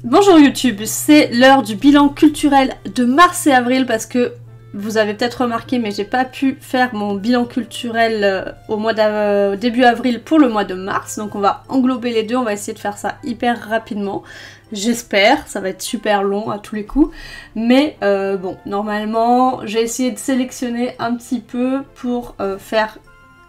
Bonjour YouTube, c'est l'heure du bilan culturel de mars et avril parce que vous avez peut-être remarqué mais j'ai pas pu faire mon bilan culturel au début avril pour le mois de mars, donc on va englober les deux, on va essayer de faire ça hyper rapidement. J'espère, ça va être super long à tous les coups, mais bon, normalement j'ai essayé de sélectionner un petit peu pour faire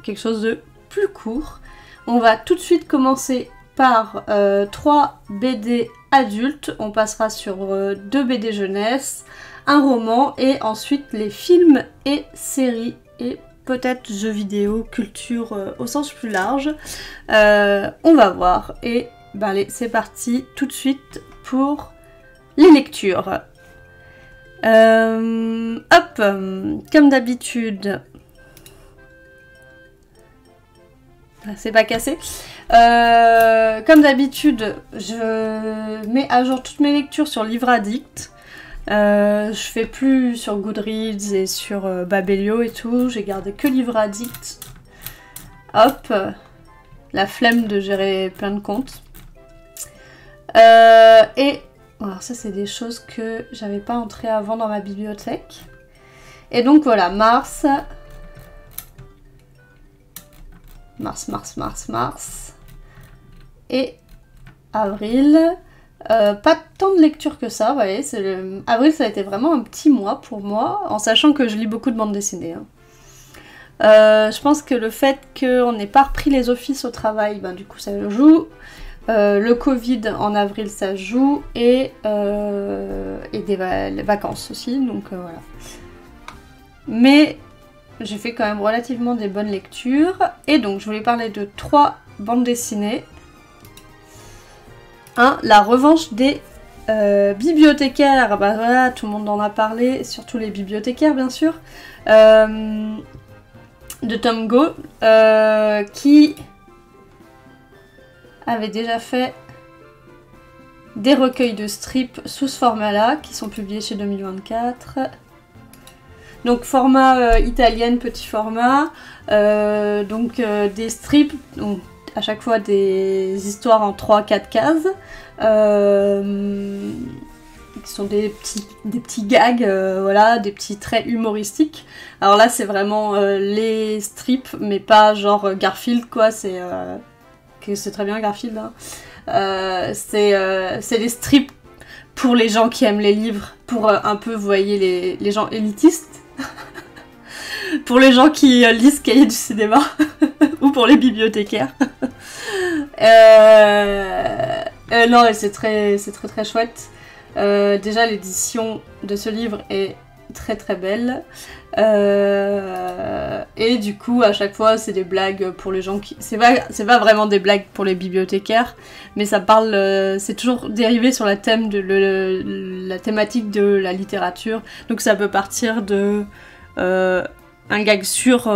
quelque chose de plus court. On va tout de suite commencer par 3 BD adultes, on passera sur 2 BD jeunesse, un roman et ensuite les films et séries et peut-être jeux vidéo, culture au sens plus large. On va voir et ben allez, c'est parti tout de suite pour les lectures. Hop, comme d'habitude, c'est pas cassé. Comme d'habitude, je mets à jour toutes mes lectures sur Livre Addict. Je fais plus sur Goodreads et sur Babelio et tout. J'ai gardé que Livre Addict. Hop, la flemme de gérer plein de comptes. Et alors ça, c'est des choses que j'avais pas entrées avant dans ma bibliothèque. Et donc voilà, mars. Et avril, pas tant de lecture que ça, vous voyez, avril ça a été vraiment un petit mois pour moi, en sachant que je lis beaucoup de bandes dessinées. Hein. Je pense que le fait qu'on n'ait pas repris les offices au travail, ben, du coup ça joue. Le Covid en avril ça joue, et les vacances aussi, donc voilà. Mais j'ai fait quand même relativement des bonnes lectures. Et donc, je voulais parler de 3 bandes dessinées. 1. La revanche des bibliothécaires. Bah voilà, tout le monde en a parlé, surtout les bibliothécaires, bien sûr. De Tom Go, qui avait déjà fait des recueils de strips sous ce format-là, qui sont publiés chez 2024. Donc format italienne, petit format, des strips, donc à chaque fois des histoires en 3-4 cases, qui sont des petits gags, voilà, des petits traits humoristiques. Alors là c'est vraiment les strips, mais pas genre Garfield quoi, c'est très bien Garfield, hein. C'est les strips pour les gens qui aiment les livres, pour un peu, vous voyez, les gens élitistes. Pour les gens qui lisent Cahiers du cinéma ou pour les bibliothécaires. Non, et c'est très chouette. Déjà, l'édition de ce livre est très très belle. Et du coup, à chaque fois, c'est des blagues pour les gens qui... C'est pas vraiment des blagues pour les bibliothécaires, mais ça parle... c'est toujours dérivé sur la thématique de la littérature. Donc ça peut partir de... un gag sur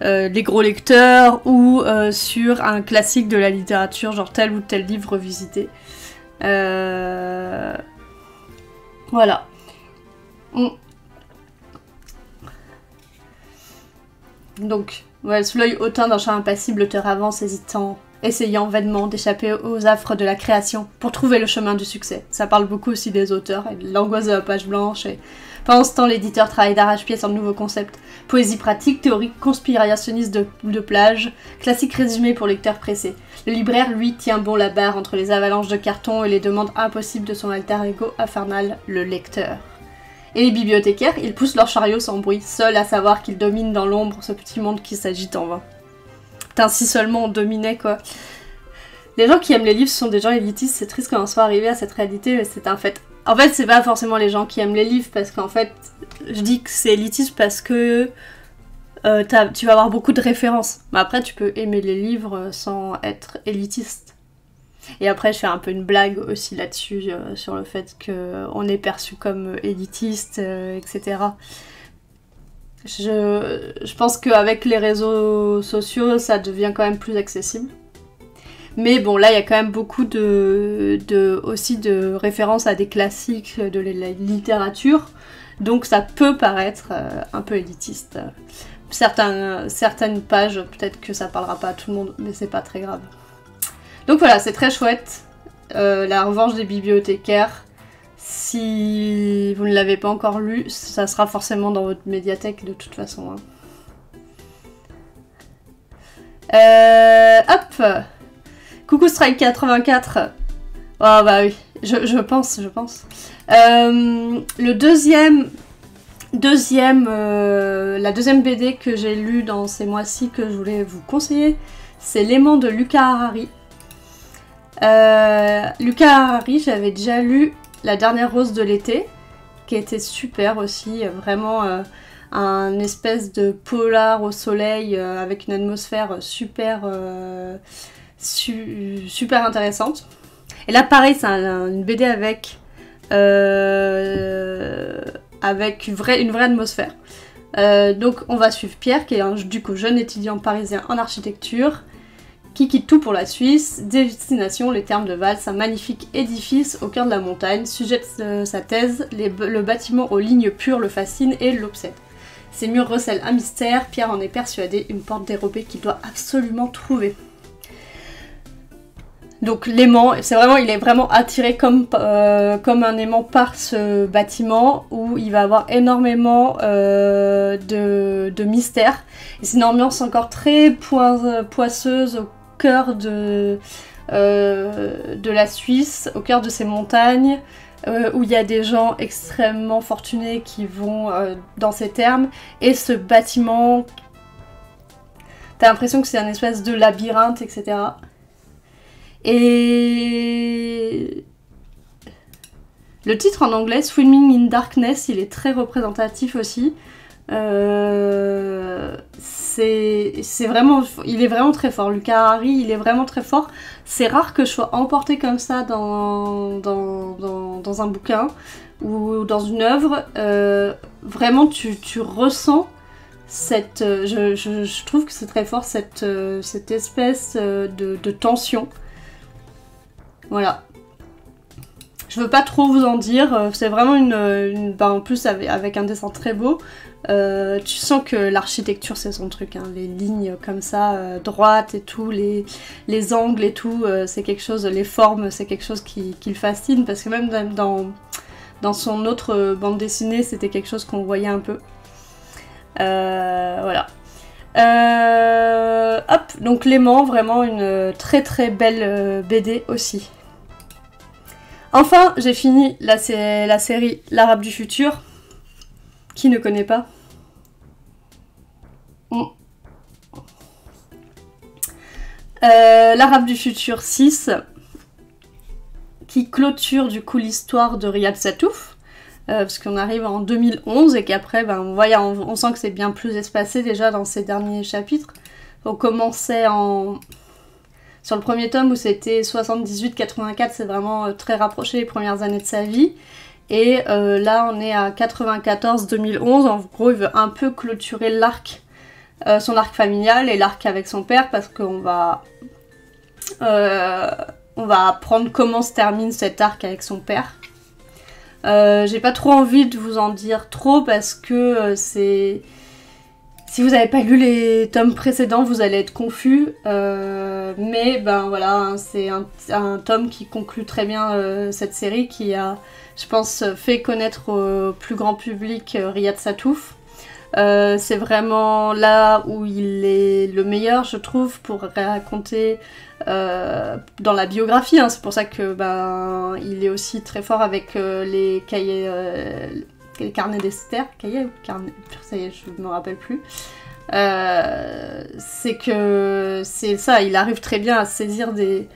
les gros lecteurs ou sur un classique de la littérature, genre tel ou tel livre revisité. Voilà. Donc, ouais, sous l'œil hautain d'un chat impassible, l'auteur avance hésitant, essayant vainement d'échapper aux affres de la création pour trouver le chemin du succès. Ça parle beaucoup aussi des auteurs et de l'angoisse de la page blanche. Et pendant ce temps, l'éditeur travaille d'arrache-pied sur de nouveaux concepts. Poésie pratique, théorie conspirationniste de plage, classique résumé pour lecteurs pressés. Le libraire, lui, tient bon la barre entre les avalanches de cartons et les demandes impossibles de son alter ego infernal, le lecteur. Et les bibliothécaires, ils poussent leur chariot sans bruit, seuls à savoir qu'ils dominent dans l'ombre ce petit monde qui s'agite en vain. Putain, si seulement on dominait, quoi. Les gens qui aiment les livres sont des gens élitistes, c'est triste qu'on en soit arrivé à cette réalité, mais c'est un fait. En fait, c'est pas forcément les gens qui aiment les livres, parce qu'en fait, je dis que c'est élitiste parce que tu vas avoir beaucoup de références. Mais après, tu peux aimer les livres sans être élitiste. Et après, je fais un peu une blague aussi là-dessus, sur le fait qu'on est perçu comme élitiste, etc. Je pense qu'avec les réseaux sociaux, ça devient quand même plus accessible. Mais bon, là, il y a quand même beaucoup aussi de références à des classiques de la littérature. Donc ça peut paraître un peu élitiste. Certaines pages, peut-être que ça parlera pas à tout le monde, mais c'est pas très grave. Donc voilà, c'est très chouette. La revanche des bibliothécaires. Si vous ne l'avez pas encore lu, ça sera forcément dans votre médiathèque de toute façon. Hop. Coucou Strike 84. Ah bah oui, je pense. Le la deuxième BD que j'ai lue dans ces mois-ci que je voulais vous conseiller, c'est L'aimant de Luca Harari. Luca Harari, j'avais déjà lu La dernière rose de l'été, qui était super aussi, vraiment un espèce de polar au soleil avec une atmosphère super intéressante. Et là pareil, c'est une BD avec une vraie atmosphère. Donc on va suivre Pierre, qui est du coup jeune étudiant parisien en architecture, qui quitte tout pour la Suisse. Destination, les Thermes de Vals, un magnifique édifice au cœur de la montagne. Sujet de sa thèse, le bâtiment aux lignes pures le fascine et l'obsède. Ses murs recèlent un mystère, Pierre en est persuadé, une porte dérobée qu'il doit absolument trouver. Donc l'aimant, il est vraiment attiré comme un aimant par ce bâtiment où il va avoir énormément de mystères. Et c'est une ambiance encore très poisseuse au cœur de la Suisse, au cœur de ces montagnes, où il y a des gens extrêmement fortunés qui vont dans ces thermes. Et ce bâtiment, t'as l'impression que c'est un espèce de labyrinthe, etc. Et le titre en anglais, Swimming in Darkness, il est très représentatif aussi. Il est vraiment très fort. Luca Harari, il est vraiment très fort. C'est rare que je sois emportée comme ça dans un bouquin ou dans une œuvre. Vraiment, tu ressens cette... je trouve que c'est très fort, cette espèce de tension. Voilà. Je veux pas trop vous en dire, c'est vraiment en plus avec un dessin très beau, tu sens que l'architecture c'est son truc, hein, les lignes comme ça, droites et tout, les angles et tout, c'est quelque chose, les formes c'est quelque chose qui le fascine, parce que même dans son autre bande dessinée c'était quelque chose qu'on voyait un peu. Voilà. Hop, donc L'aimant, vraiment une très très belle BD aussi. Enfin, j'ai fini la série L'Arabe du futur. Qui ne connaît pas? L'Arabe du futur 6, qui clôture du coup l'histoire de Riyad Sattouf, parce qu'on arrive en 2011 et qu'après, on sent que c'est bien plus espacé déjà dans ces derniers chapitres. On commençait sur le premier tome où c'était 78-84, c'est vraiment très rapproché les premières années de sa vie. Et là on est à 94-2011, en gros il veut un peu clôturer l'arc, son arc familial et l'arc avec son père, parce qu'on va apprendre comment se termine cet arc avec son père. J'ai pas trop envie de vous en dire trop parce que c'est... Si vous n'avez pas lu les tomes précédents, vous allez être confus, mais voilà, hein, c'est un tome qui conclut très bien cette série, qui a, je pense, fait connaître au plus grand public Riyad Sattouf. C'est vraiment là où il est le meilleur, je trouve, pour raconter dans la biographie, hein. C'est pour ça que il est aussi très fort avec les cahiers... les carnets d'Esther, cahiers ou carnets, ça y est, je me rappelle plus. C'est que c'est ça, il arrive très bien à saisir des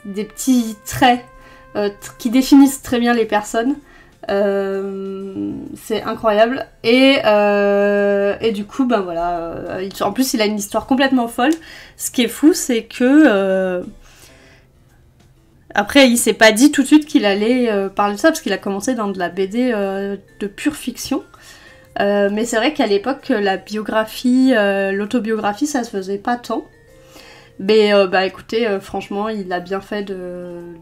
petits traits qui définissent très bien les personnes. C'est incroyable. Et du coup, voilà. En plus, il a une histoire complètement folle. Ce qui est fou, c'est que... Après, il s'est pas dit tout de suite qu'il allait parler de ça, parce qu'il a commencé dans de la BD de pure fiction. Mais c'est vrai qu'à l'époque, la biographie, l'autobiographie, ça se faisait pas tant. Mais écoutez, franchement, il a bien fait de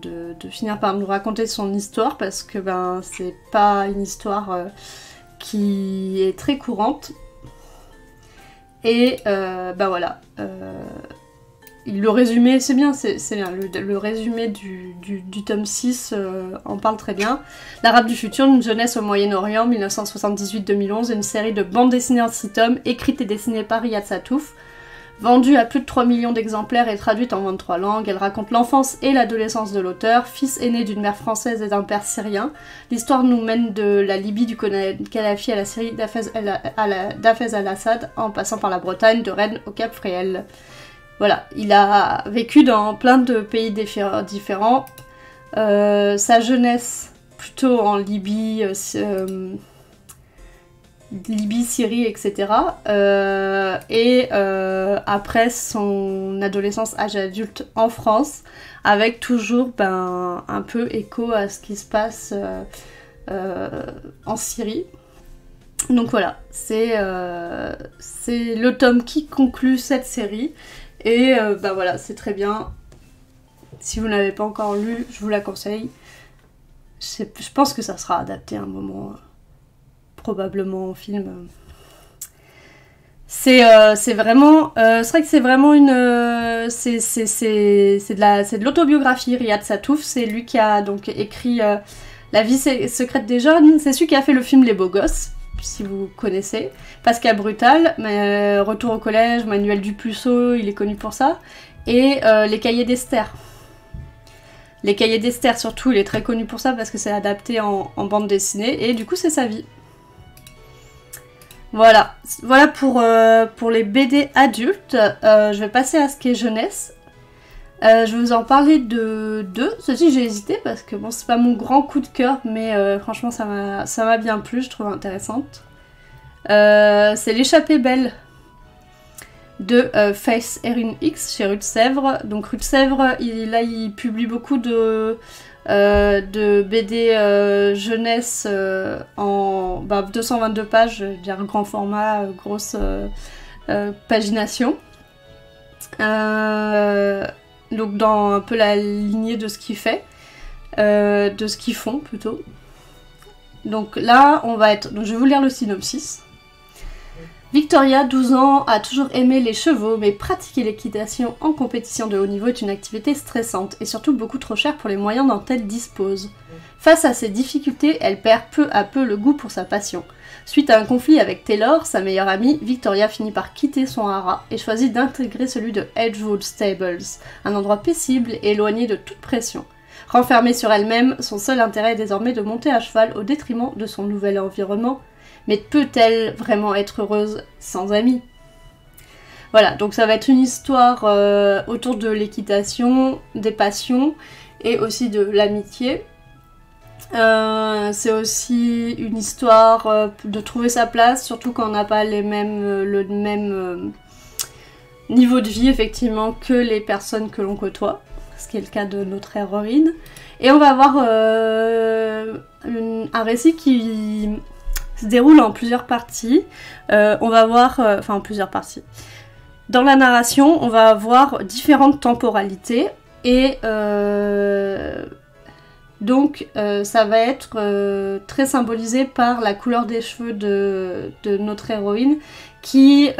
finir par nous raconter son histoire, parce que c'est pas une histoire qui est très courante. Et bah voilà, le résumé, c'est bien, le résumé du tome 6 en parle très bien. L'Arabe du futur, une jeunesse au Moyen-Orient, 1978-2011, une série de bandes dessinées en 6 tomes, écrite et dessinée par Riyad Sattouf, vendue à plus de 3 millions d'exemplaires et traduite en 23 langues. Elle raconte l'enfance et l'adolescence de l'auteur, fils aîné d'une mère française et d'un père syrien. L'histoire nous mène de la Libye du Kadhafi à la Syrie d'Hafez al-Assad, en passant par la Bretagne, de Rennes au Cap Fréhel. Voilà, il a vécu dans plein de pays différents. Sa jeunesse, plutôt en Libye, Syrie, etc. Après son adolescence, âge adulte en France, avec toujours un peu écho à ce qui se passe en Syrie. Donc voilà, c'est le tome qui conclut cette série. Et voilà, c'est très bien. Si vous ne l'avez pas encore lu, je vous la conseille. Je pense que ça sera adapté à un moment, probablement en film. C'est vraiment... c'est vrai que c'est vraiment une... c'est de l'autobiographie, Riyad Sattouf. C'est lui qui a donc écrit La vie secrète des jeunes. C'est celui qui a fait le film Les Beaux Gosses, si vous connaissez. Pascal Brutal, Retour au collège, Manuel Dupuceau, il est connu pour ça. Et Les Cahiers d'Esther. Les Cahiers d'Esther, surtout, il est très connu pour ça parce que c'est adapté en bande dessinée. Et du coup, c'est sa vie. Voilà. Voilà pour les BD adultes. Je vais passer à ce qui est jeunesse. Je vais vous en parler de deux. Ceci, j'ai hésité parce que bon, c'est pas mon grand coup de cœur, mais franchement, ça m'a bien plu, je trouve intéressante. C'est L'échappée belle de Faith Erin X chez Rue de Sèvres. Donc Rue de Sèvres, il publie beaucoup de BD jeunesse en 222 pages, je veux dire grand format, grosse pagination. Donc dans un peu la lignée de ce qu'il fait, de ce qu'ils font plutôt. Donc là, donc je vais vous lire le synopsis. Victoria, 12 ans, a toujours aimé les chevaux, mais pratiquer l'équitation en compétition de haut niveau est une activité stressante et surtout beaucoup trop chère pour les moyens dont elle dispose. Face à ces difficultés, elle perd peu à peu le goût pour sa passion. Suite à un conflit avec Taylor, sa meilleure amie, Victoria finit par quitter son haras et choisit d'intégrer celui de Edgewood Stables, un endroit paisible et éloigné de toute pression. Renfermée sur elle-même, son seul intérêt est désormais de monter à cheval au détriment de son nouvel environnement. Mais peut-elle vraiment être heureuse sans amis? Voilà, donc ça va être une histoire autour de l'équitation, des passions et aussi de l'amitié. C'est aussi une histoire de trouver sa place, surtout quand on n'a pas le même niveau de vie effectivement que les personnes que l'on côtoie, ce qui est le cas de notre héroïne. Et on va avoir un récit qui se déroule en plusieurs parties. On va voir, en plusieurs parties. Dans la narration, on va avoir différentes temporalités et donc ça va être très symbolisé par la couleur des cheveux de notre héroïne qui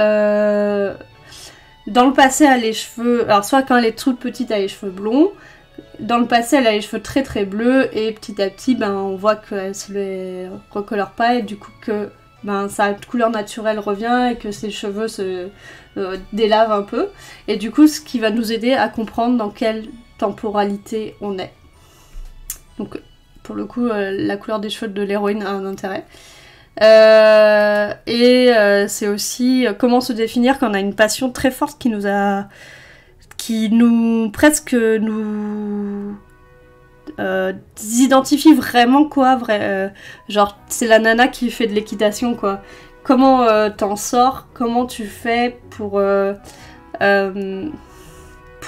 dans le passé a les cheveux, alors soit quand elle est toute petite elle a les cheveux blonds, dans le passé elle a les cheveux très très bleus et petit à petit on voit qu'elle se les recolore pas et du coup que sa couleur naturelle revient et que ses cheveux se délavent un peu et du coup ce qui va nous aider à comprendre dans quelle temporalité on est. Donc pour le coup la couleur des cheveux de l'héroïne a un intérêt. C'est aussi comment se définir quand on a une passion très forte qui nous identifie vraiment quoi, genre c'est la nana qui fait de l'équitation quoi. Comment t'en sors, comment tu fais pour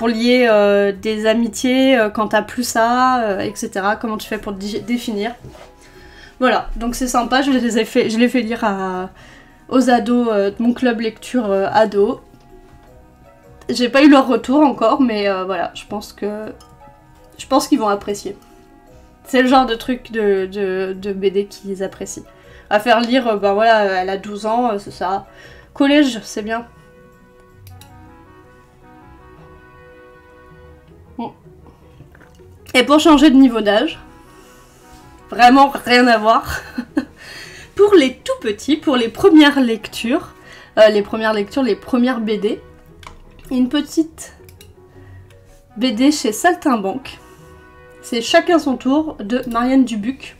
lier des amitiés quand t'as plus ça, etc. Comment tu fais pour te définir. Voilà, donc c'est sympa, je l'ai fait lire aux ados de mon club lecture ado. J'ai pas eu leur retour encore, mais voilà, je pense qu'ils vont apprécier. C'est le genre de truc de BD qu'ils apprécient. à faire lire, ben voilà, elle a 12 ans, c'est ça. Collège, c'est bien. Bon. Et pour changer de niveau d'âge, vraiment rien à voir, pour les tout petits, pour les premières lectures, les premières BD, une petite BD chez Saltimbanque. C'est Chacun son tour de Marianne Dubuc.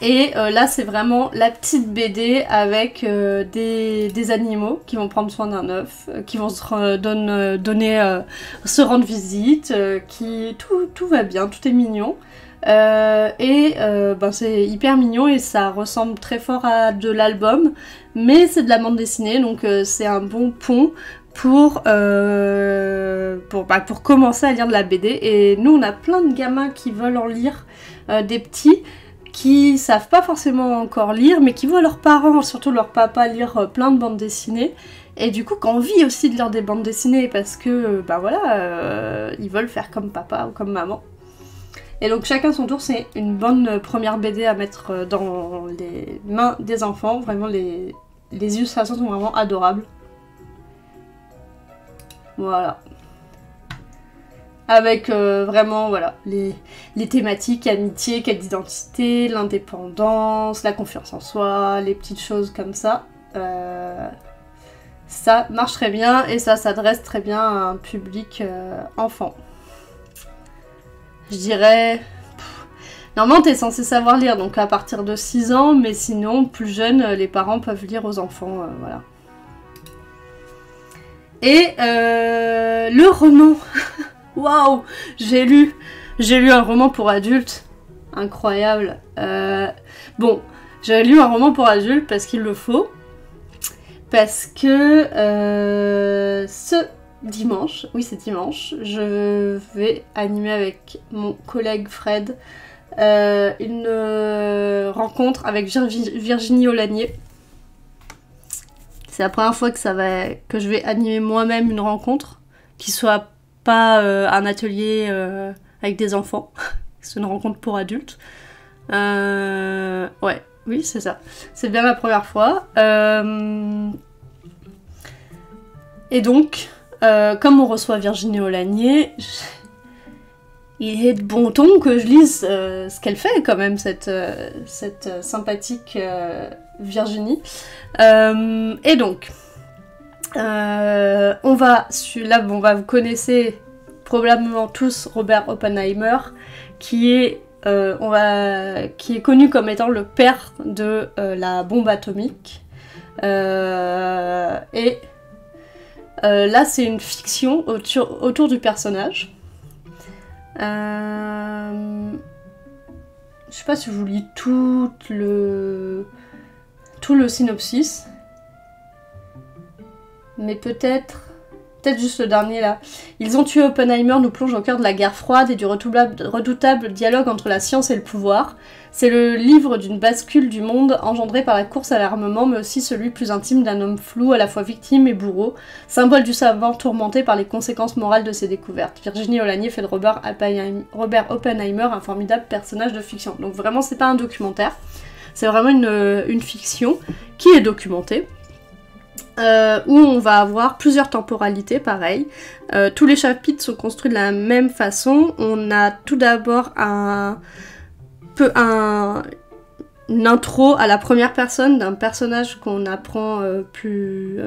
Et là c'est vraiment la petite BD avec des animaux qui vont prendre soin d'un œuf, qui vont se rendre visite, tout va bien, tout est mignon. Ben c'est hyper mignon et ça ressemble très fort à de l'album, mais c'est de la bande dessinée, donc c'est un bon pont pour commencer à lire de la BD. Et nous on a plein de gamins qui veulent en lire, des petits qui savent pas forcément encore lire, mais qui voient leurs parents, surtout leur papa, lire plein de bandes dessinées. Et du coup, qui ont envie aussi de lire des bandes dessinées parce que, bah voilà, ils veulent faire comme papa ou comme maman. Et donc Chacun son tour, c'est une bonne première BD à mettre dans les mains des enfants. Vraiment, les illustrations sont vraiment adorables. Voilà. Avec vraiment voilà, les thématiques amitié, quête d'identité, l'indépendance, la confiance en soi, les petites choses comme ça. Ça marche très bien et ça s'adresse très bien à un public enfant. Je dirais... Normalement t'es censé savoir lire, donc à partir de 6 ans, mais sinon plus jeune, les parents peuvent lire aux enfants, voilà. Et le roman... Waouh, j'ai lu un roman pour adultes, incroyable. Bon, j'ai lu un roman pour adultes parce qu'il le faut, parce que ce dimanche, oui c'est dimanche, je vais animer avec mon collègue Fred une rencontre avec Virginie Olagnier. C'est la première fois que je vais animer moi-même une rencontre qui soit pas un atelier avec des enfants, c'est une rencontre pour adultes. Ouais, oui, c'est ça. C'est bien la première fois. Et donc, comme on reçoit Virginie Olagnier, il est de bon ton que je lise ce qu'elle fait quand même, cette sympathique Virginie. Et donc... vous connaissez probablement tous Robert Oppenheimer, qui est connu comme étant le père de la bombe atomique. Là c'est une fiction autour du personnage. Je sais pas si je vous lis tout le synopsis. Mais peut-être juste le dernier là. Ils ont tué Oppenheimer nous plonge au cœur de la guerre froide et du redoutable dialogue entre la science et le pouvoir. C'est le livre d'une bascule du monde engendrée par la course à l'armement, mais aussi celui plus intime d'un homme flou, à la fois victime et bourreau, symbole du savant tourmenté par les conséquences morales de ses découvertes. Virginie Olagnier fait de Robert Oppenheimer un formidable personnage de fiction. Donc vraiment c'est pas un documentaire, c'est vraiment une fiction qui est documentée. Où on va avoir plusieurs temporalités, pareil. Tous les chapitres sont construits de la même façon. On a tout d'abord une intro à la première personne d'un personnage qu'on apprend plus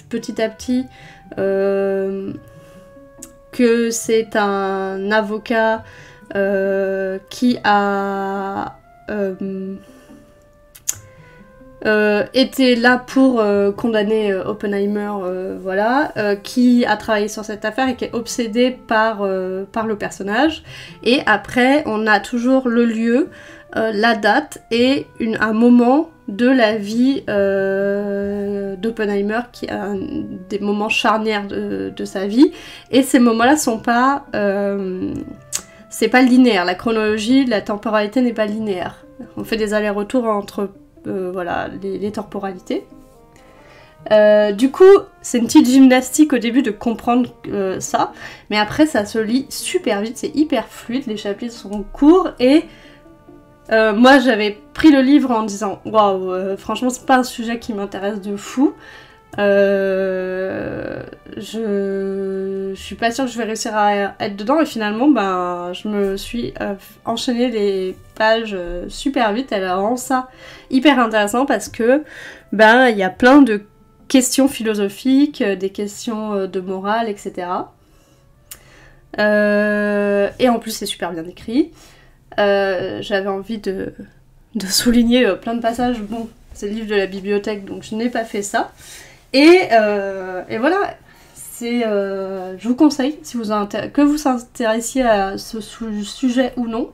petit à petit, que c'est un avocat qui a... était là pour condamner Oppenheimer, voilà, qui a travaillé sur cette affaire et qui est obsédé par le personnage. Et après, on a toujours le lieu, la date et un moment de la vie d'Oppenheimer qui a des moments charnières de sa vie. Et ces moments-là sont pas... c'est pas linéaire, la chronologie, la temporalité n'est pas linéaire. On fait des allers-retours entre... voilà, les temporalités. Du coup, c'est une petite gymnastique au début de comprendre ça, mais après ça se lit super vite, c'est hyper fluide, les chapitres sont courts et Moi j'avais pris le livre en disant waouh, franchement c'est pas un sujet qui m'intéresse de fou. Je suis pas sûre que je vais réussir à être dedans et finalement ben je me suis enchaîné les pages super vite. Elle rend ça hyper intéressant parce que ben il y a plein de questions philosophiques, des questions de morale, etc. Et en plus c'est super bien écrit. J'avais envie de souligner plein de passages. Bon, c'est le livre de la bibliothèque donc je n'ai pas fait ça. Et voilà, je vous conseille, si vous que vous vous intéressiez à ce sujet ou non,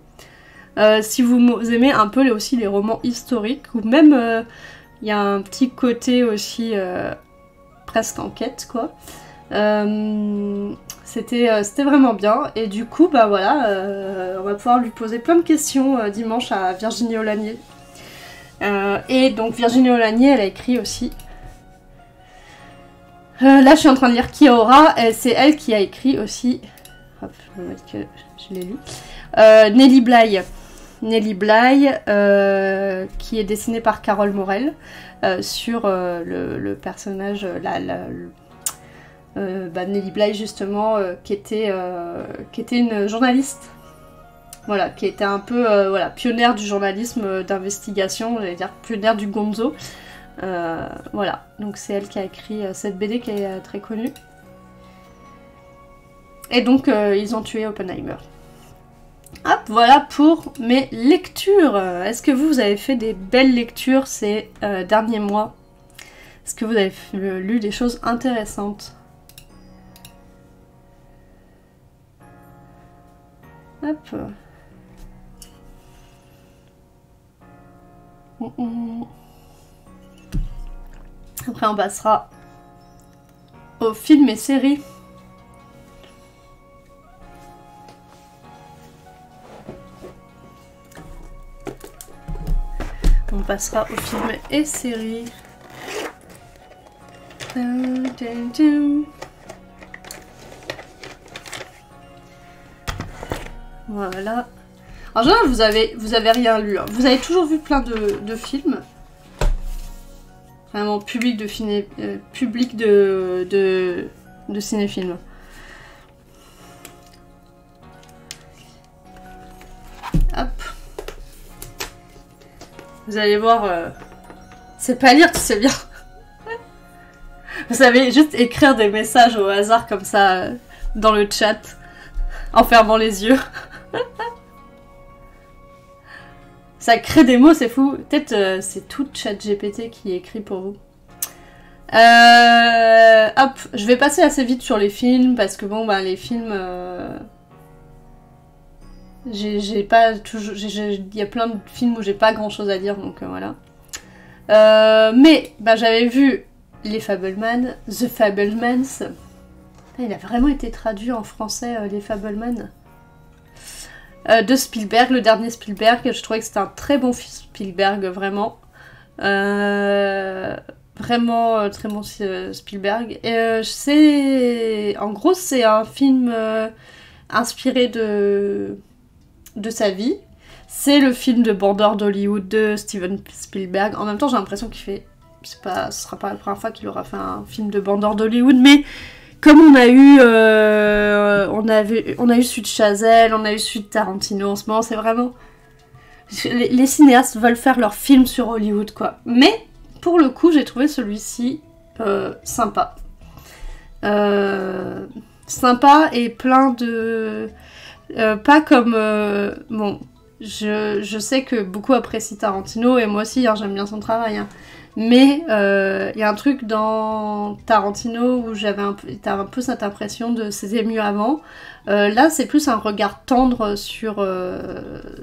si vous aimez un peu aussi les romans historiques, ou même il y a un petit côté aussi presque enquête, quoi. C'était vraiment bien, et du coup, bah voilà, on va pouvoir lui poser plein de questions dimanche à Virginie Olanier. Et donc Virginie Olanier, elle a écrit aussi... là je suis en train de lire Ki-Aura, c'est elle qui a écrit aussi... Hop, je vais mettre que je l'ai lu. Nelly Bly. Nelly Bly, qui est dessinée par Carole Morel, sur le personnage... Nelly Bly justement, qui était une journaliste. Voilà, qui était un peu voilà, pionnière du journalisme d'investigation, j'allais dire pionnière du gonzo. Voilà, donc c'est elle qui a écrit cette BD qui est très connue. Et donc ils ont tué Oppenheimer. Hop, voilà pour mes lectures. Est-ce que vous avez fait des belles lectures ces derniers mois? Est-ce que vous avez lu des choses intéressantes? Hop. Après on passera aux films et séries. On passera aux films et séries. Voilà. En général, vous avez rien lu. Hein. Vous avez toujours vu plein de films. Vraiment public de cinéphiles. Hop. Vous allez voir. C'est pas lire, tu sais bien. Vous savez juste écrire des messages au hasard comme ça dans le chat en fermant les yeux. Ça crée des mots, c'est fou. Peut-être c'est tout ChatGPT qui écrit pour vous. Hop, je vais passer assez vite sur les films parce que bon, bah les films, j'ai pas toujours, il y a plein de films où j'ai pas grand chose à dire, donc voilà. Mais bah j'avais vu Les Fabelmans, The Fabelmans. Il a vraiment été traduit en français, Les Fabelmans. De Spielberg, le dernier Spielberg, je trouvais que c'était un très bon film Spielberg, vraiment. Vraiment très bon Spielberg. Et en gros, c'est un film inspiré de sa vie. C'est le film de bandeur d'Hollywood de Steven Spielberg. En même temps, j'ai l'impression qu'il fait... ce sera pas la première fois qu'il aura fait un film de bandeur d'Hollywood, mais... Comme on a eu celui de Chazelle, on a eu celui de Tarantino en ce moment, c'est vraiment... Les cinéastes veulent faire leurs films sur Hollywood, quoi. Mais, pour le coup, j'ai trouvé celui-ci sympa. Sympa et plein de... pas comme... bon, je sais que beaucoup apprécient Tarantino, et moi aussi, hein, j'aime bien son travail, hein. Mais y a un truc dans Tarantino où t'as un peu cette impression de c'était mieux avant. Là, c'est plus un regard tendre sur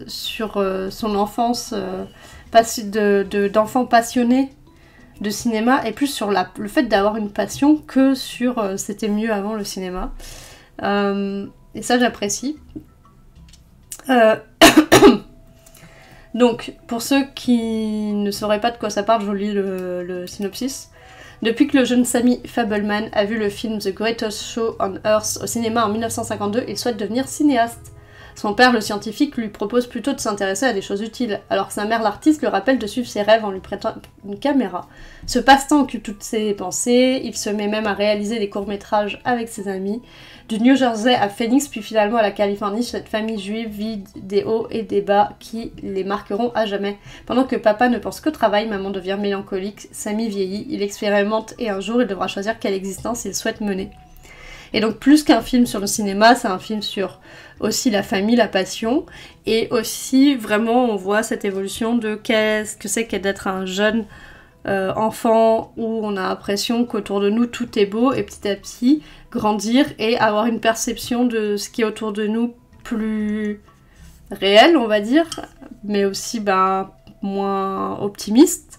son enfance d'enfant passionné de cinéma, et plus sur le fait d'avoir une passion que sur c'était mieux avant le cinéma. Et ça, j'apprécie. Donc, pour ceux qui ne sauraient pas de quoi ça parle, je vous lis le synopsis. Depuis que le jeune Sammy Fabelman a vu le film The Greatest Show on Earth au cinéma en 1952, il souhaite devenir cinéaste. Son père, le scientifique, lui propose plutôt de s'intéresser à des choses utiles, alors que sa mère, l'artiste, le rappelle de suivre ses rêves en lui prêtant une caméra. Ce passe-temps occupe toutes ses pensées, il se met même à réaliser des courts-métrages avec ses amis. Du New Jersey à Phoenix, puis finalement à la Californie, cette famille juive vit des hauts et des bas qui les marqueront à jamais. Pendant que papa ne pense qu'au travail, maman devient mélancolique, Sammy vieillit, il expérimente et un jour il devra choisir quelle existence il souhaite mener. Et donc plus qu'un film sur le cinéma, c'est un film sur aussi la famille, la passion, et aussi vraiment on voit cette évolution de qu'est-ce que c'est d'être un jeune enfant où on a l'impression qu'autour de nous tout est beau, et petit à petit grandir et avoir une perception de ce qui est autour de nous plus réel, on va dire, mais aussi moins optimiste.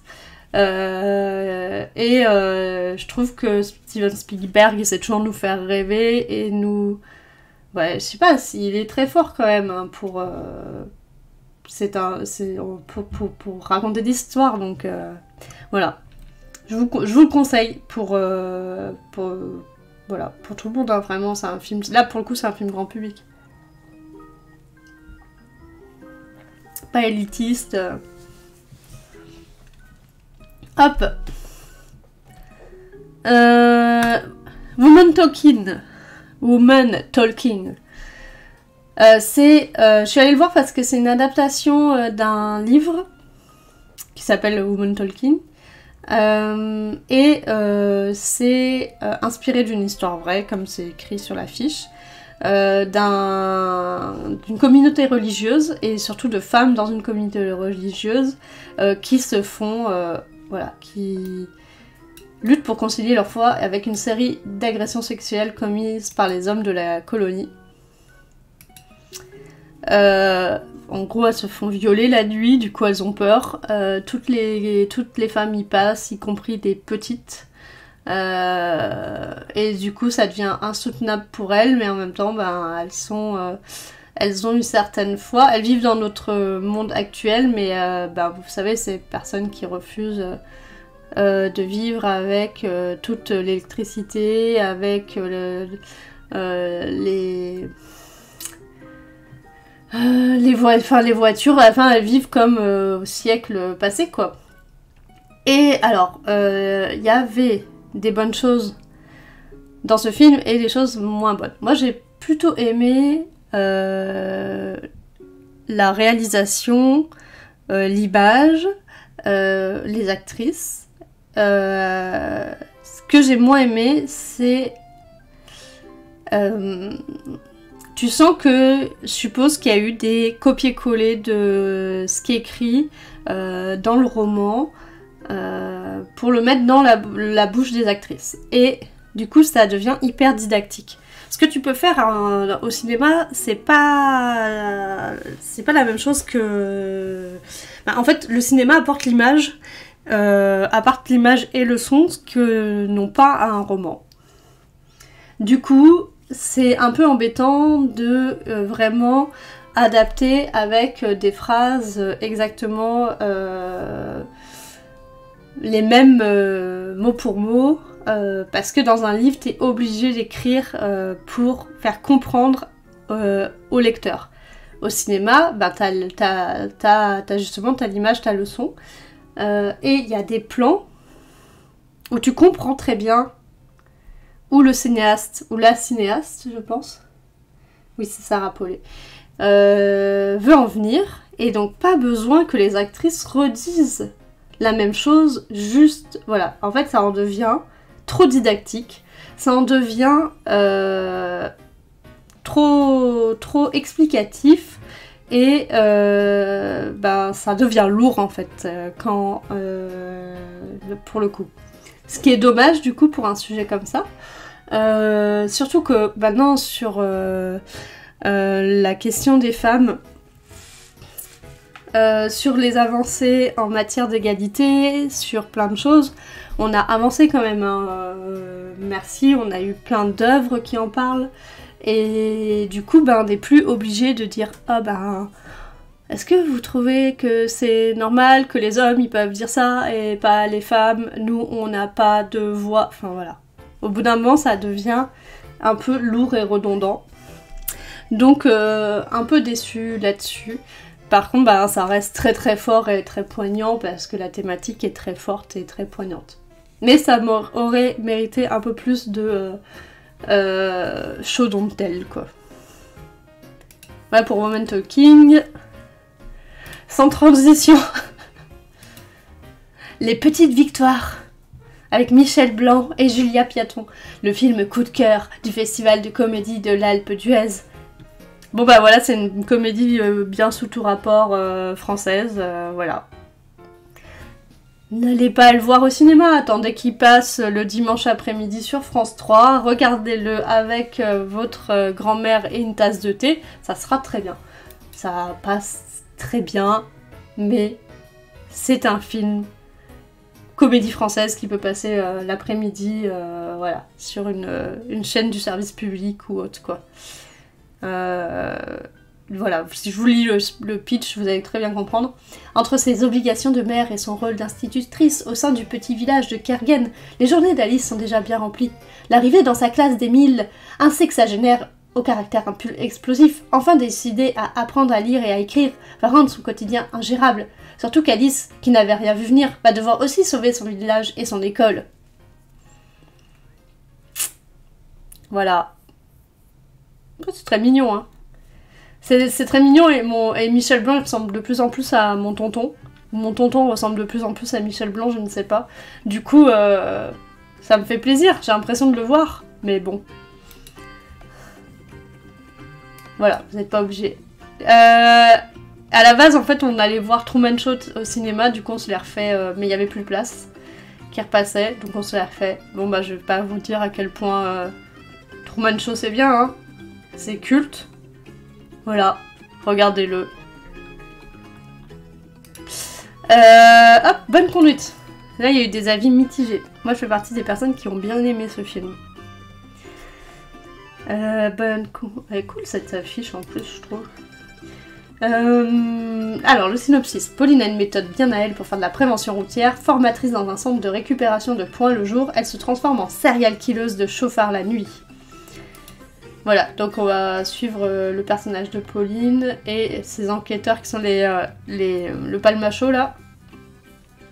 Je trouve que Steven Spielberg essaie toujours de nous faire rêver et nous... Ouais, je sais pas, il est très fort quand même hein, pour raconter des histoires, donc voilà. Je vous le conseille pour tout le monde, hein, vraiment, c'est un film... Là, pour le coup, c'est un film grand public. Pas élitiste. Hop. Woman Talking. Je suis allée le voir parce que c'est une adaptation d'un livre qui s'appelle Woman Talking. C'est inspiré d'une histoire vraie, comme c'est écrit sur l'affiche, d'une communauté religieuse, et surtout de femmes dans une communauté religieuse qui se font... qui luttent pour concilier leur foi avec une série d'agressions sexuelles commises par les hommes de la colonie. En gros, elles se font violer la nuit, du coup elles ont peur. Toutes les femmes y passent, y compris des petites. Et du coup, ça devient insoutenable pour elles, mais en même temps, elles ont une certaine foi. Elles vivent dans notre monde actuel, mais vous savez, ces personnes qui refusent de vivre avec toute l'électricité, avec les voitures, elles vivent comme au siècle passé, quoi. Et alors, y avait des bonnes choses dans ce film et des choses moins bonnes. Moi, j'ai plutôt aimé la réalisation, l'image, les actrices. Ce que j'ai moins aimé, c'est... tu sens que, je suppose qu'il y a eu des copier-coller de ce qui est écrit dans le roman pour le mettre dans la bouche des actrices. Et du coup, ça devient hyper didactique. Ce que tu peux faire au cinéma, c'est pas la même chose que... en fait, le cinéma apporte l'image et le son, ce que n'ont pas un roman. Du coup, c'est un peu embêtant de vraiment adapter avec des phrases exactement les mêmes mot pour mot, parce que dans un livre, t'es obligé d'écrire pour faire comprendre au lecteur. Au cinéma, t'as l'image, t'as le son, et il y a des plans où tu comprends très bien où le cinéaste, ou la cinéaste, je pense, oui c'est Sarah Paulet, veut en venir, et donc pas besoin que les actrices redisent la même chose, juste, voilà. En fait, ça en devient trop didactique, ça en devient trop explicatif, et ça devient lourd, en fait, pour le coup. Ce qui est dommage, du coup, pour un sujet comme ça. Surtout que maintenant, sur la question des femmes, sur les avancées en matière d'égalité, sur plein de choses, on a avancé quand même, hein. Merci, on a eu plein d'œuvres qui en parlent, et du coup, on n'est plus obligé de dire « Ah est-ce que vous trouvez que c'est normal que les hommes ils peuvent dire ça et pas les femmes, nous on n'a pas de voix », enfin voilà. Au bout d'un moment, ça devient un peu lourd et redondant. Donc un peu déçue là-dessus. Par contre, bah, ça reste très très fort et très poignant parce que la thématique est très forte et très poignante. Mais ça aurait mérité un peu plus de show don't tell, quoi. Ouais, pour Woman Talking, sans transition, Les Petites Victoires, avec Michel Blanc et Julia Piaton, le film coup de cœur du Festival de comédie de l'Alpe d'Huez. Bon bah voilà, c'est une comédie bien sous tout rapport française, voilà. N'allez pas le voir au cinéma, attendez qu'il passe le dimanche après-midi sur France 3, regardez-le avec votre grand-mère et une tasse de thé, ça sera très bien. Ça passe très bien, mais c'est un film comédie française qui peut passer l'après-midi voilà, sur une chaîne du service public ou autre, quoi. Voilà, si je vous lis le pitch, vous allez très bien comprendre. Entre ses obligations de mère et son rôle d'institutrice au sein du petit village de Kergen, les journées d'Alice sont déjà bien remplies. L'arrivée dans sa classe d'Émile, un sexagénaire au caractère explosif, enfin décidé à apprendre à lire et à écrire, va rendre son quotidien ingérable. Surtout qu'Alice, qui n'avait rien vu venir, va devoir aussi sauver son village et son école. Voilà. C'est très mignon, hein. C'est très mignon et Michel Blanc il ressemble de plus en plus à mon tonton. Mon tonton ressemble de plus en plus à Michel Blanc, je ne sais pas. Du coup, ça me fait plaisir, j'ai l'impression de le voir, mais bon. Voilà, vous n'êtes pas obligés. À la base, en fait, on allait voir Truman Show au cinéma, du coup on se les refait, mais il n'y avait plus de place qui repassait, donc on se les refait. Bon bah je vais pas vous dire à quel point Truman Show c'est bien, hein. C'est culte. Voilà, regardez-le. Hop, Bonne Conduite. Là, il y a eu des avis mitigés. Moi, je fais partie des personnes qui ont bien aimé ce film. Elle est cool cette affiche en plus, je trouve. Alors, le synopsis. Pauline a une méthode bien à elle pour faire de la prévention routière. Formatrice dans un centre de récupération de points le jour, elle se transforme en serial killeuse de chauffard la nuit. Voilà, donc on va suivre le personnage de Pauline et ses enquêteurs qui sont le palmacho là.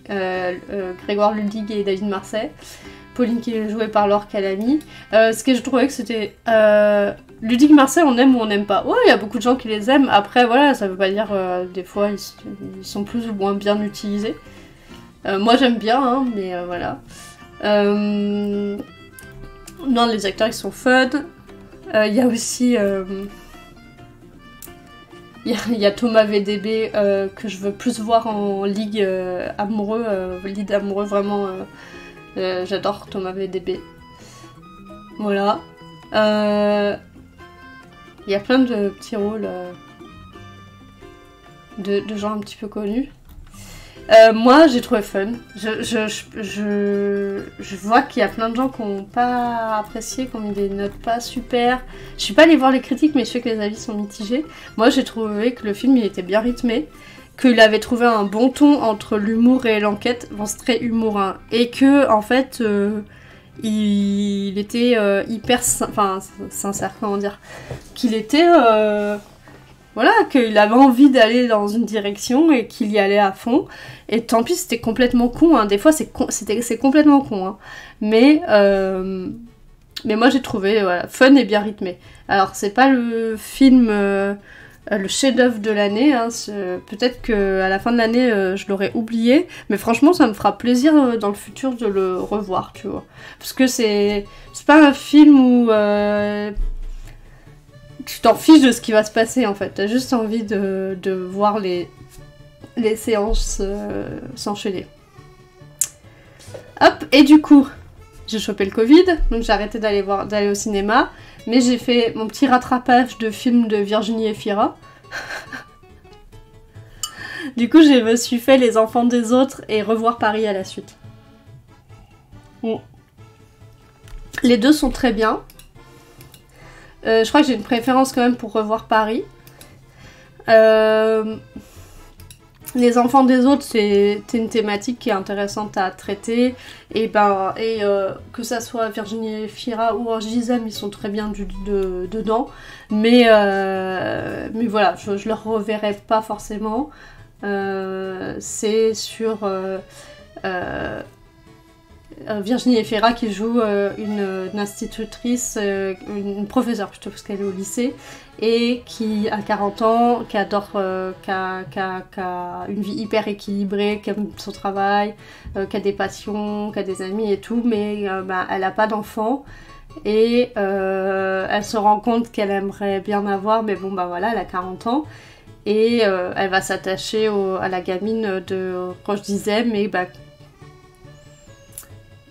Grégoire Ludig et David Marsay. Pauline qui est jouée par Laure Calamy. Ce que je trouvais que c'était... Ludig Marsay, on aime ou on n'aime pas. Ouais, il y a beaucoup de gens qui les aiment. Après, voilà, ça veut pas dire... des fois, ils sont plus ou moins bien utilisés. Moi, j'aime bien, hein, mais voilà. Non, les acteurs, ils sont fun. Il y a aussi... Il y a Thomas VDB que je veux plus voir en ligue amoureux. Lead amoureux, vraiment... j'adore Thomas VDB. Voilà. Il y a plein de petits rôles de gens un petit peu connus. Moi, j'ai trouvé fun. Je vois qu'il y a plein de gens qui n'ont pas apprécié, qui ont mis des notes pas super. Je suis pas allée voir les critiques, mais je sais que les avis sont mitigés. Moi, j'ai trouvé que le film, il était bien rythmé, qu'il avait trouvé un bon ton entre l'humour et l'enquête. Bon, c'est très humour, hein. Et que, en fait, il était hyper... sincère, comment dire. Qu'il était... Voilà, qu'il avait envie d'aller dans une direction et qu'il y allait à fond. Et tant pis, c'était complètement con, hein. Des fois, c'est complètement con, hein. Mais moi, j'ai trouvé voilà, fun et bien rythmé. Alors, c'est pas le film, le chef-d'œuvre de l'année, hein. Peut-être qu'à la fin de l'année, je l'aurais oublié. Mais franchement, ça me fera plaisir dans le futur de le revoir, tu vois. Parce que c'est pas un film où... tu t'en fiches de ce qui va se passer en fait, t'as juste envie de voir les séances s'enchaîner. Hop, et du coup, j'ai chopé le Covid, donc j'ai arrêté d'aller au cinéma, mais j'ai fait mon petit rattrapage de films de Virginie Efira. Du coup, je me suis fait Les Enfants des autres et Revoir Paris à la suite. Bon. Les deux sont très bien. Je crois que j'ai une préférence quand même pour Revoir Paris. Les enfants des autres, c'est une thématique qui est intéressante à traiter. Et que ça soit Virginie Efira ou Roche Dizem, ils sont très bien dedans. Mais voilà, je le reverrai pas forcément. C'est sur Virginie Efira qui joue une institutrice, une professeure plutôt, parce qu'elle est au lycée, et qui a 40 ans, qui adore, qui a une vie hyper équilibrée, qui aime son travail, qui a des passions, qui a des amis et tout, mais elle n'a pas d'enfant. Et elle se rend compte qu'elle aimerait bien avoir, mais bon voilà, elle a 40 ans. Et elle va s'attacher à la gamine de Roche Dizem, et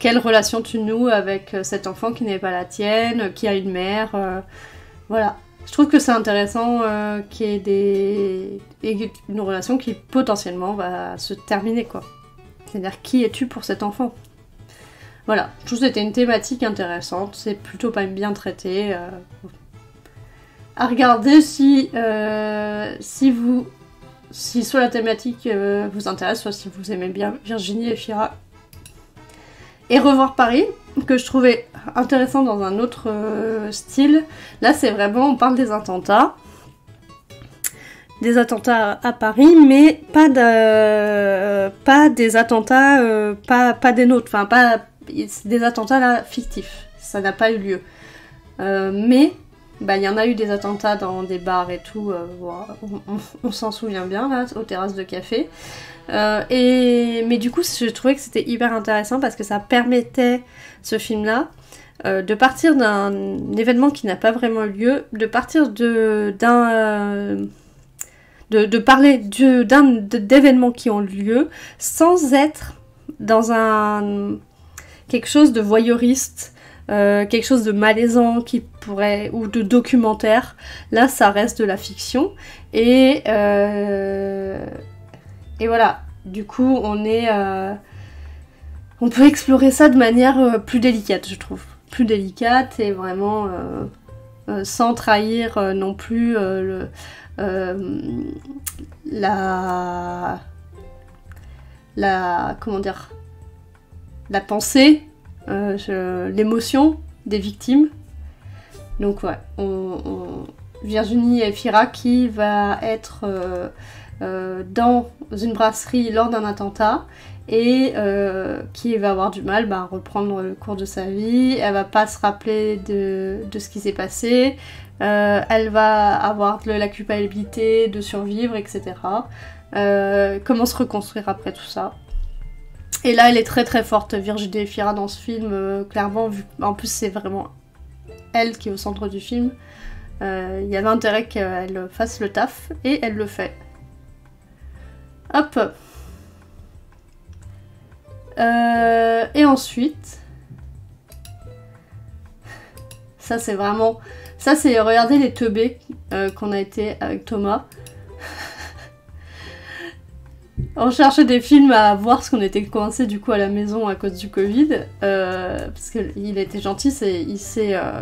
quelle relation tu noues avec cet enfant qui n'est pas la tienne, qui a une mère, voilà. Je trouve que c'est intéressant qu'il y ait une relation qui potentiellement va se terminer, quoi. C'est-à-dire, qui es-tu pour cet enfant? Voilà, je trouve que c'était une thématique intéressante, c'est plutôt pas bien traité. À regarder si soit la thématique vous intéresse, soit si vous aimez bien Virginie Efira. Et Revoir Paris, que je trouvais intéressant dans un autre style. Là, c'est vraiment, on parle des attentats. Des attentats à Paris, mais pas des attentats, pas des nôtres. Enfin, pas des attentats là, fictifs. Ça n'a pas eu lieu. Mais il y en a eu des attentats dans des bars et tout. On s'en souvient bien, là, aux terrasses de café. Mais du coup, je trouvais que c'était hyper intéressant parce que ça permettait, ce film-là, de partir d'un événement qui n'a pas vraiment eu lieu, de partir de parler d'événements qui ont lieu sans être dans quelque chose de voyeuriste, quelque chose de malaisant ou de documentaire. Là, ça reste de la fiction. Et voilà, du coup, on peut explorer ça de manière plus délicate, je trouve. Plus délicate et vraiment sans trahir non plus comment dire, la pensée, l'émotion des victimes. Donc ouais, Virginie Efira qui va être dans une brasserie lors d'un attentat et qui va avoir du mal à reprendre le cours de sa vie. Elle va pas se rappeler de ce qui s'est passé, elle va avoir la culpabilité de survivre, etc. Comment se reconstruire après tout ça. Et là elle est très très forte, Virginie Efira, dans ce film, clairement, en plus c'est vraiment elle qui est au centre du film. Il y avait intérêt qu'elle fasse le taf et elle le fait. Hop. Et ensuite, ça c'est vraiment, regardez les teubés qu'on a été avec Thomas. On cherchait des films à voir parce qu'on était coincés du coup à la maison à cause du Covid, parce qu'il était gentil,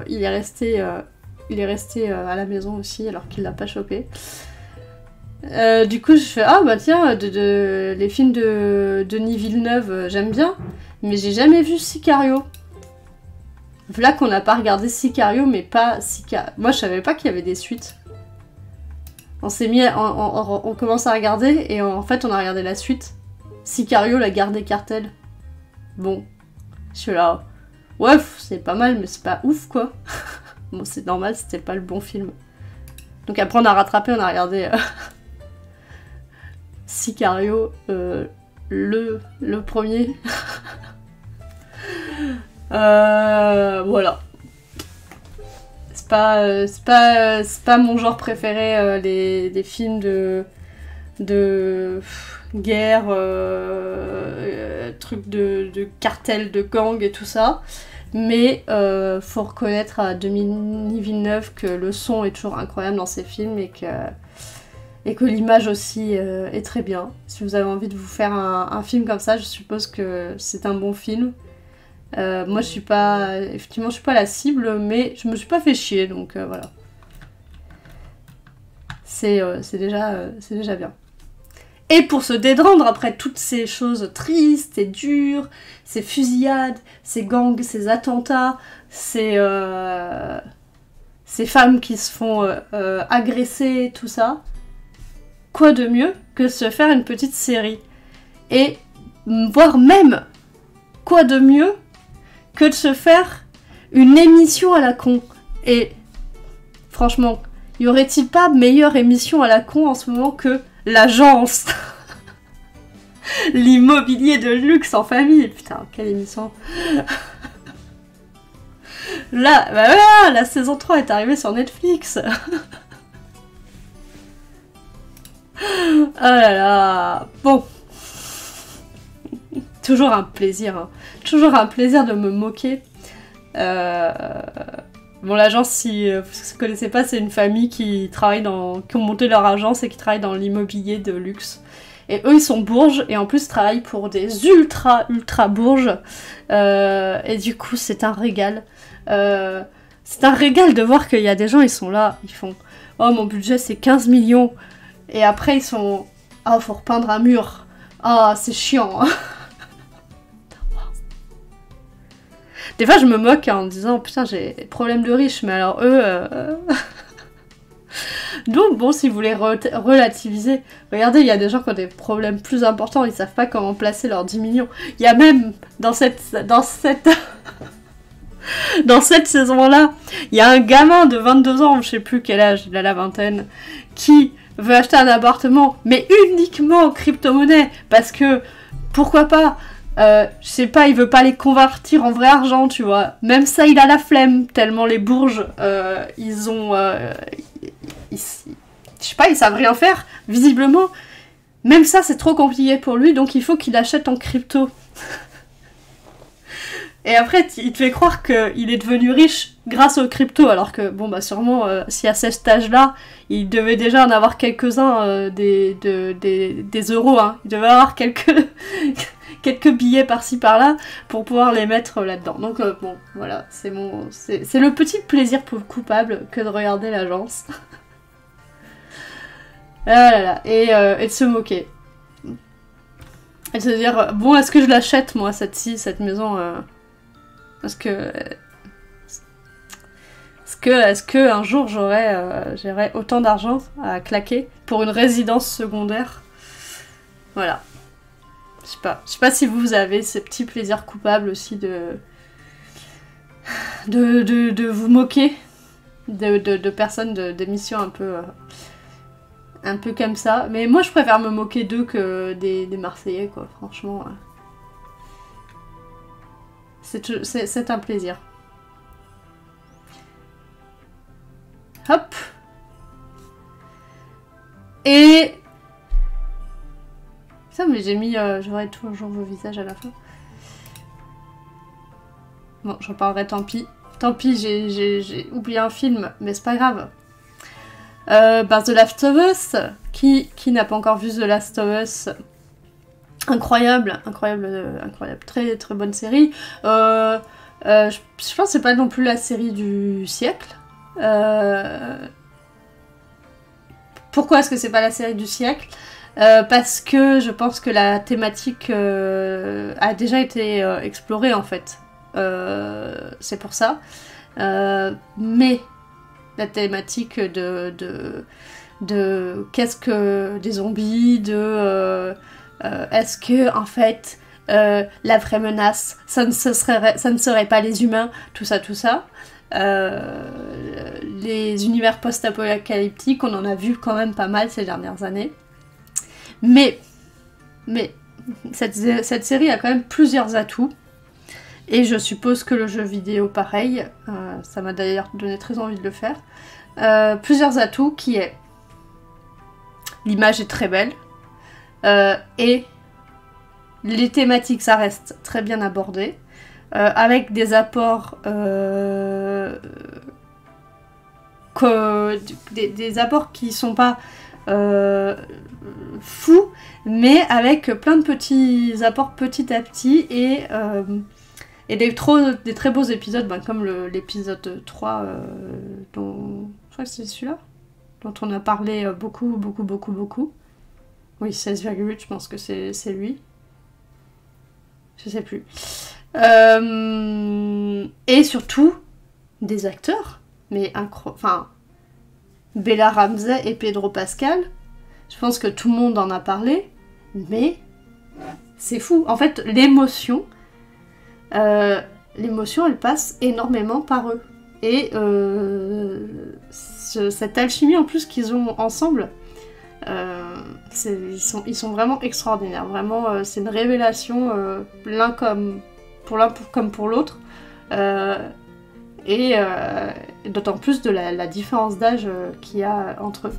il est resté à la maison aussi alors qu'il l'a pas chopé. Du coup je fais tiens, les films de Denis Villeneuve, j'aime bien, mais j'ai jamais vu Sicario. Là qu'on n'a pas regardé Sicario, mais pas Sicario. Moi je savais pas qu'il y avait des suites. On s'est mis, on commence à regarder et en fait on a regardé la suite. Sicario, la guerre des cartels. Bon, je suis là. Ouais, c'est pas mal, mais c'est pas ouf quoi. Bon, c'est normal, c'était pas le bon film. Donc après on a rattrapé, on a regardé Sicario, le premier. Voilà. C'est pas mon genre préféré, les films de guerre, trucs de cartel, de gang et tout ça. Mais faut reconnaître à Denis Villeneuve que le son est toujours incroyable dans ses films et que l'image aussi est très bien. Si vous avez envie de vous faire un film comme ça, je suppose que c'est un bon film. Moi effectivement je suis pas la cible, mais je me suis pas fait chier, donc voilà. C'est déjà bien. Et pour se dédrendre après toutes ces choses tristes et dures, ces fusillades, ces gangs, ces attentats, ces femmes qui se font agresser, tout ça, quoi de mieux que de se faire une petite série? Et voire même, quoi de mieux que de se faire une émission à la con? Et franchement, y aurait-il pas meilleure émission à la con en ce moment que l'agence? L'immobilier de luxe en famille. Putain, quelle émission. Là, bah voilà, la saison 3 est arrivée sur Netflix. Oh là là. Bon. Toujours un plaisir. Hein. Toujours un plaisir de me moquer. Bon, l'agence, si vous ne connaissez pas, c'est une famille qui ont monté leur agence et qui travaille dans l'immobilier de luxe. Et eux, ils sont bourges, et en plus, travaillent pour des ultra bourges. Et du coup, c'est un régal. C'est un régal de voir qu'il y a des gens, ils sont là, ils font « Oh, mon budget, c'est 15 millions !» Et après, ils sont « Oh, faut repeindre un mur. Ah, c'est chiant. » Des fois, je me moque en disant « Putain, j'ai des problèmes de riches. » Mais alors, eux... Donc bon, si vous voulez relativiser, regardez, il y a des gens qui ont des problèmes plus importants, ils savent pas comment placer leurs 10 millions. Il y a même, dans cette saison-là, il y a un gamin de 22 ans, je sais plus quel âge, il a la vingtaine, qui veut acheter un appartement, mais uniquement en crypto-monnaie, parce que, pourquoi pas, je sais pas, il veut pas les convertir en vrai argent, tu vois. Même ça, il a la flemme, tellement les bourges, ils ont... je sais pas, ils savent rien faire, visiblement. Même ça, c'est trop compliqué pour lui, donc il faut qu'il achète en crypto. Et après, il te fait croire qu'il est devenu riche grâce aux crypto, alors que, bon, bah sûrement, si à cet âge-là, il devait déjà en avoir quelques-uns des euros, hein. Il devait avoir quelques billets par-ci par-là pour pouvoir les mettre là-dedans. Donc, bon, voilà, c'est le petit plaisir coupable que de regarder l'agence. Ah là là, et de se moquer. Et de se dire, bon, est-ce que je l'achète, moi, cette maison Est-ce que un jour j'aurai autant d'argent à claquer pour une résidence secondaire? Voilà. Je sais pas si vous avez ces petits plaisirs coupables aussi de vous moquer de personnes, d'émissions un peu comme ça. Mais moi, je préfère me moquer d'eux que des Marseillais, quoi. Franchement, c'est un plaisir. Hop. Et... Ça, mais j'ai mis... j'aurai toujours vos visages à la fin. Bon, j'en parlerai, tant pis. Tant pis, j'ai oublié un film, mais c'est pas grave. The Last of Us, qui n'a pas encore vu The Last of Us, incroyable, très très bonne série. Je pense que c'est pas non plus la série du siècle. Pourquoi est-ce que c'est pas la série du siècle? Parce que je pense que la thématique a déjà été explorée en fait. C'est pour ça. Mais la thématique de qu'est-ce que des zombies, est-ce que en fait la vraie menace ça ne serait pas les humains, tout ça. Les univers post-apocalyptiques, on en a vu quand même pas mal ces dernières années. Mais cette série a quand même plusieurs atouts. Et je suppose que le jeu vidéo, pareil, ça m'a d'ailleurs donné très envie de le faire. Plusieurs atouts qui est... L'image est très belle. Et les thématiques, ça reste très bien abordé. Avec des apports... des apports qui sont pas fous, mais avec plein de petits apports petit à petit et des très beaux épisodes, comme l'épisode 3, dont... Je crois que c'est celui-là, dont on a parlé beaucoup. Oui, 16,8, je pense que c'est lui. Je sais plus. Et surtout, des acteurs, mais enfin, Bella Ramsey et Pedro Pascal, je pense que tout le monde en a parlé, mais c'est fou. En fait, l'émotion, elle passe énormément par eux. Et cette alchimie en plus qu'ils ont ensemble, ils sont vraiment extraordinaires. Vraiment, c'est une révélation, l'un comme pour l'autre. Et d'autant plus de la différence d'âge qu'il y a entre eux.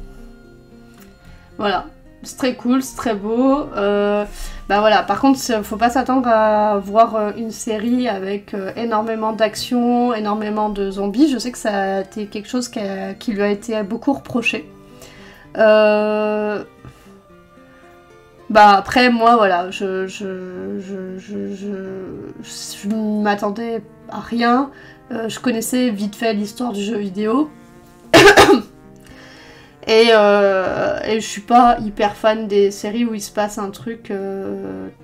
Voilà. C'est très cool, c'est très beau. Bah voilà, par contre, faut pas s'attendre à voir une série avec énormément d'action, énormément de zombies. Je sais que ça a été quelque chose qui lui a été beaucoup reproché. Bah après, moi, voilà, je m'attendais à rien. Je connaissais vite fait l'histoire du jeu vidéo. Et je suis pas hyper fan des séries où il se passe un truc...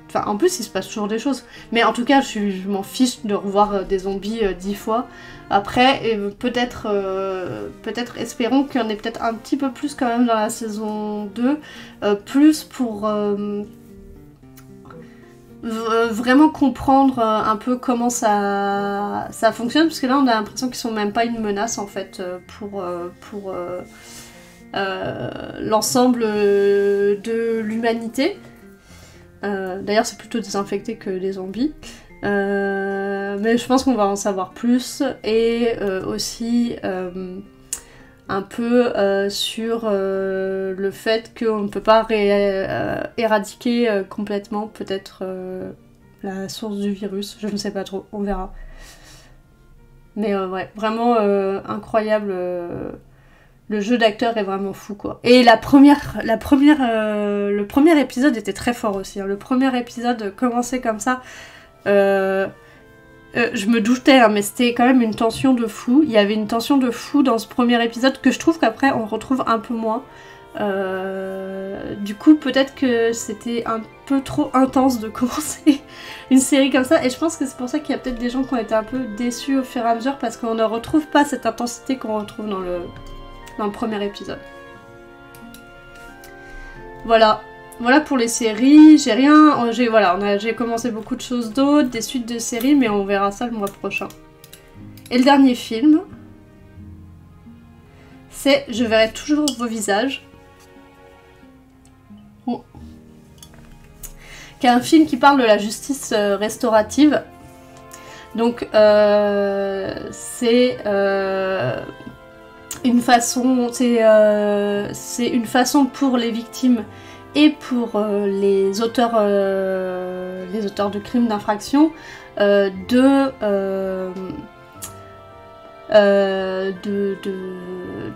Enfin, en plus, il se passe toujours des choses. Mais en tout cas, je m'en fiche de revoir des zombies 10 fois. Après, peut-être espérons qu'il y en ait peut-être un petit peu plus quand même dans la saison 2. Plus pour... vraiment comprendre un peu comment ça fonctionne. Parce que là, on a l'impression qu'ils sont même pas une menace, en fait, pour l'ensemble de l'humanité. D'ailleurs, c'est plutôt des infectés que des zombies. Mais je pense qu'on va en savoir plus. Et aussi un peu sur le fait qu'on ne peut pas éradiquer complètement peut-être la source du virus. Je ne sais pas trop, on verra. Mais ouais, vraiment incroyable. Le jeu d'acteur est vraiment fou, quoi. Et le premier épisode était très fort aussi. Hein. Le premier épisode commençait comme ça. Je me doutais, hein, mais c'était quand même une tension de fou. Il y avait une tension de fou dans ce premier épisode que je trouve qu'après on retrouve un peu moins. Du coup, peut-être que c'était un peu trop intense de commencer une série comme ça. Et je pense que c'est pour ça qu'il y a peut-être des gens qui ont été un peu déçus au fur et à mesure parce qu'on ne retrouve pas cette intensité qu'on retrouve dans le premier épisode. Voilà pour les séries. J'ai commencé beaucoup de choses d'autres, des suites de séries, mais on verra ça le mois prochain. Et le dernier film, c'est Je verrai toujours vos visages. Qui est un film qui parle de la justice restaurative. Donc c'est une façon, c'est une façon pour les victimes et pour les auteurs de crimes d'infraction de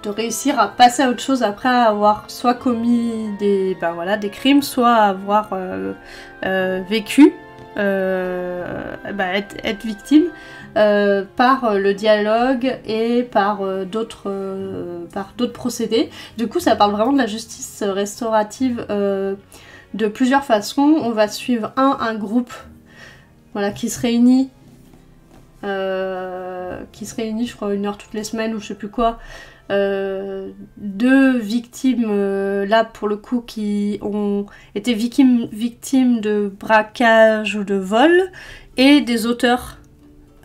réussir à passer à autre chose après avoir soit commis des crimes, soit avoir vécu, être victime. Par le dialogue et par d'autres procédés. Du coup, ça parle vraiment de la justice restaurative de plusieurs façons. On va suivre un groupe qui se réunit, je crois, 1 heure toutes les semaines ou je sais plus quoi. 2 victimes, là pour le coup, qui ont été victimes de braquage ou de vol, et des auteurs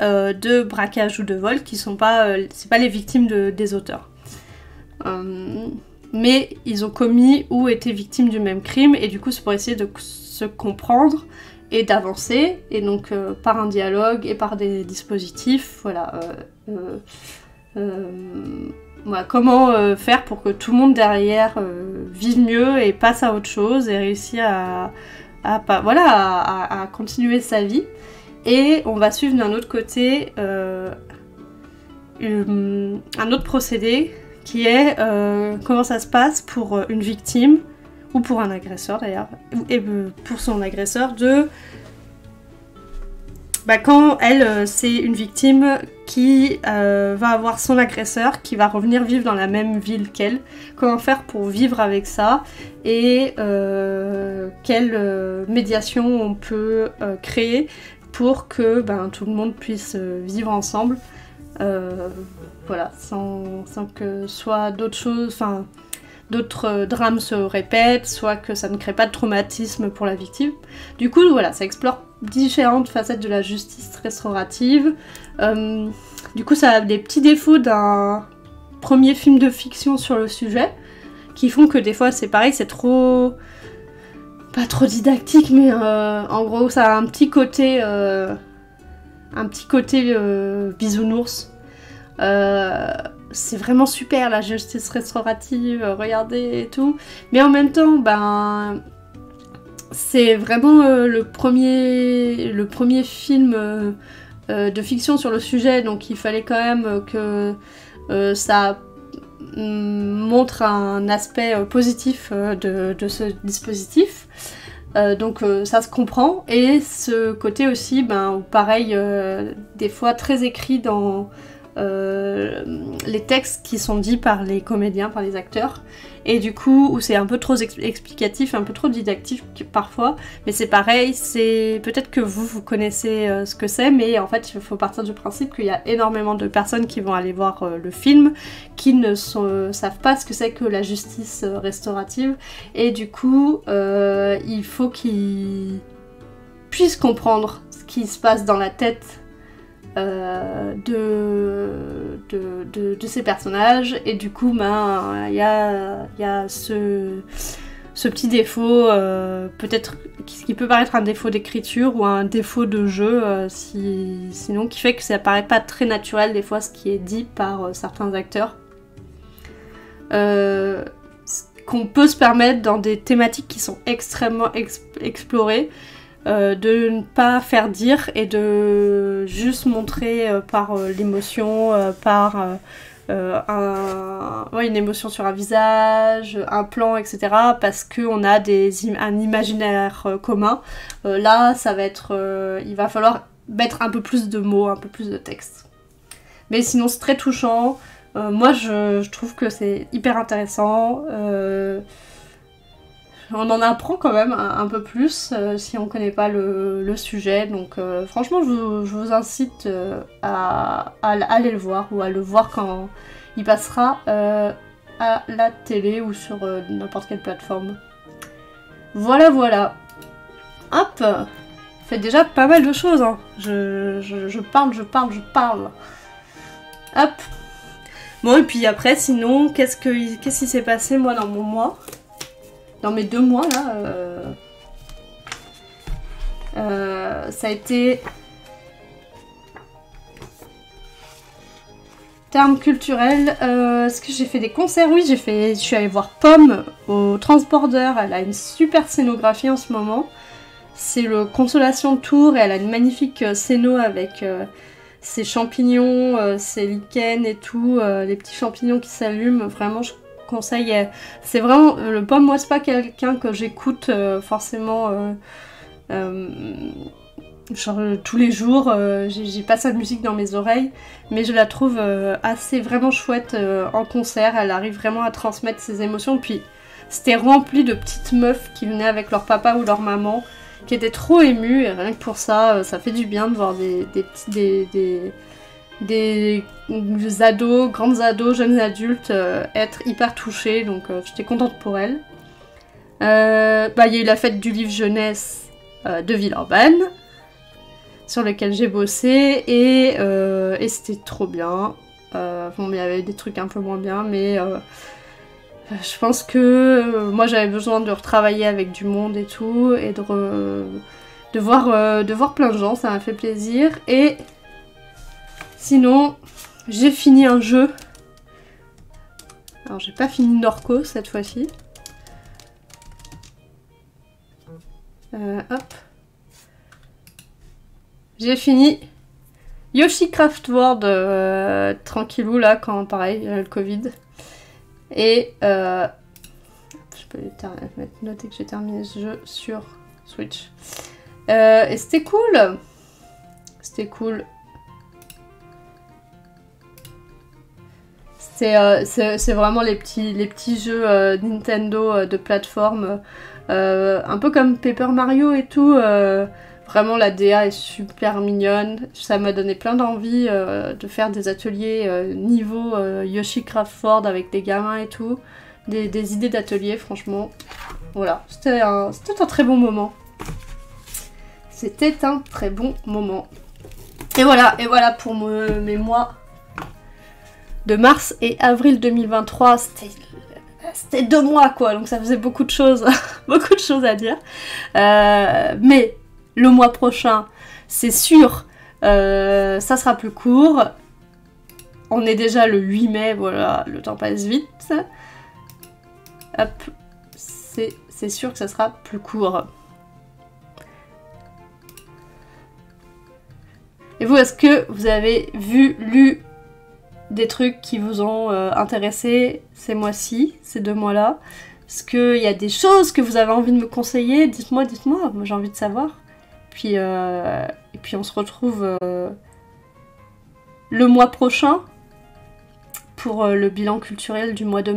de braquage ou de vol qui sont pas, c'est pas les victimes des auteurs. Mais ils ont commis ou été victimes du même crime, et du coup c'est pour essayer de se comprendre et d'avancer, et donc par un dialogue et par des dispositifs, comment faire pour que tout le monde derrière vive mieux et passe à autre chose et réussisse à continuer sa vie. Et on va suivre d'un autre côté un autre procédé qui est comment ça se passe pour une victime, ou pour un agresseur d'ailleurs, et pour son agresseur, quand elle, c'est une victime qui va avoir son agresseur qui va revenir vivre dans la même ville qu'elle. Comment faire pour vivre avec ça et quelle médiation on peut créer pour que tout le monde puisse vivre ensemble. Voilà, sans que soit d'autres choses, d'autres drames se répètent, soit que ça ne crée pas de traumatisme pour la victime. Du coup, voilà, ça explore différentes facettes de la justice restaurative. Du coup, ça a des petits défauts d'un premier film de fiction sur le sujet, qui font que des fois, c'est pareil, c'est trop... pas trop didactique, mais en gros, ça a un petit côté bisounours. C'est vraiment super la justice restaurative, regardez et tout. Mais en même temps, c'est vraiment le premier film de fiction sur le sujet, donc il fallait quand même que ça montre un aspect positif de ce dispositif. Donc ça se comprend. Et ce côté aussi, où pareil, des fois très écrit dans les textes qui sont dits par les comédiens, par les acteurs, et du coup où c'est un peu trop explicatif, un peu trop didactique parfois, mais c'est pareil, c'est peut-être que vous connaissez ce que c'est, mais en fait il faut partir du principe qu'il y a énormément de personnes qui vont aller voir le film qui ne savent pas ce que c'est que la justice restaurative, et du coup il faut qu'ils puissent comprendre ce qui se passe dans la tête de ces personnages, et du coup il y a ce petit défaut, peut-être qui peut paraître un défaut d'écriture ou un défaut de jeu, sinon qui fait que ça paraît pas très naturel des fois ce qui est dit par certains acteurs, qu'on peut se permettre dans des thématiques qui sont extrêmement explorées, de ne pas faire dire et de juste montrer par l'émotion, par une émotion sur un visage, un plan, etc. parce qu'on a un imaginaire commun. Là, ça va être... il va falloir mettre un peu plus de mots, un peu plus de texte. Mais sinon, c'est très touchant. Moi, je trouve que c'est hyper intéressant. On en apprend quand même un peu plus si on connaît pas le sujet, donc franchement je vous incite à aller le voir, ou à le voir quand il passera à la télé ou sur n'importe quelle plateforme. Voilà. Hop, fait déjà pas mal de choses, hein. Je parle. Hop. Bon, et puis après, sinon, qu'est-ce qui s'est passé moi dans mon mois ? Dans mes 2 mois là, ça a été terme culturel. Est-ce que j'ai fait des concerts? Oui, je suis allée voir Pomme au Transborder. Elle a une super scénographie en ce moment. C'est le Consolation Tour et elle a une magnifique scéno avec ses champignons, ses lichens et tout, les petits champignons qui s'allument. Vraiment, je conseille. C'est vraiment le Pomme. Moi, c'est pas quelqu'un que j'écoute forcément genre tous les jours. J'ai pas sa musique dans mes oreilles, mais je la trouve assez vraiment chouette en concert. Elle arrive vraiment à transmettre ses émotions. Puis c'était rempli de petites meufs qui venaient avec leur papa ou leur maman, qui étaient trop émues, et rien que pour ça, ça fait du bien de voir des ados, grandes ados, jeunes adultes être hyper touchés, donc j'étais contente pour elles. Il y a eu la fête du livre jeunesse de Villeurbanne, sur lequel j'ai bossé, et c'était trop bien. Bon, il y avait des trucs un peu moins bien, mais je pense que moi j'avais besoin de retravailler avec du monde et tout, et de voir plein de gens, ça m'a fait plaisir. Et sinon, j'ai fini un jeu. Alors j'ai pas fini Norco cette fois-ci. Hop. J'ai fini Yoshi Craft World tranquillou là, quand pareil, le Covid. Et je peux noter que j'ai terminé ce jeu sur Switch. Et c'était cool. C'était cool. C'est vraiment les petits jeux Nintendo de plateforme, un peu comme Paper Mario et tout. Vraiment la DA est super mignonne, ça m'a donné plein d'envie de faire des ateliers niveau Yoshi Craftford avec des gamins et tout. Des idées d'ateliers, franchement. Voilà, c'était un très bon moment. C'était un très bon moment. Et voilà pour mes mois de mars et avril 2023. C'était 2 mois quoi, donc ça faisait beaucoup de choses, beaucoup de choses à dire. Mais le mois prochain, c'est sûr, ça sera plus court. On est déjà le 8 mai, voilà, le temps passe vite. Hop, c'est sûr que ça sera plus court. Et vous, est-ce que vous avez lu des trucs qui vous ont intéressé ces mois-ci, ces 2 mois-là? Est-ce qu'il y a des choses que vous avez envie de me conseiller? Dites-moi, moi j'ai envie de savoir. Et puis on se retrouve le mois prochain pour le bilan culturel du mois de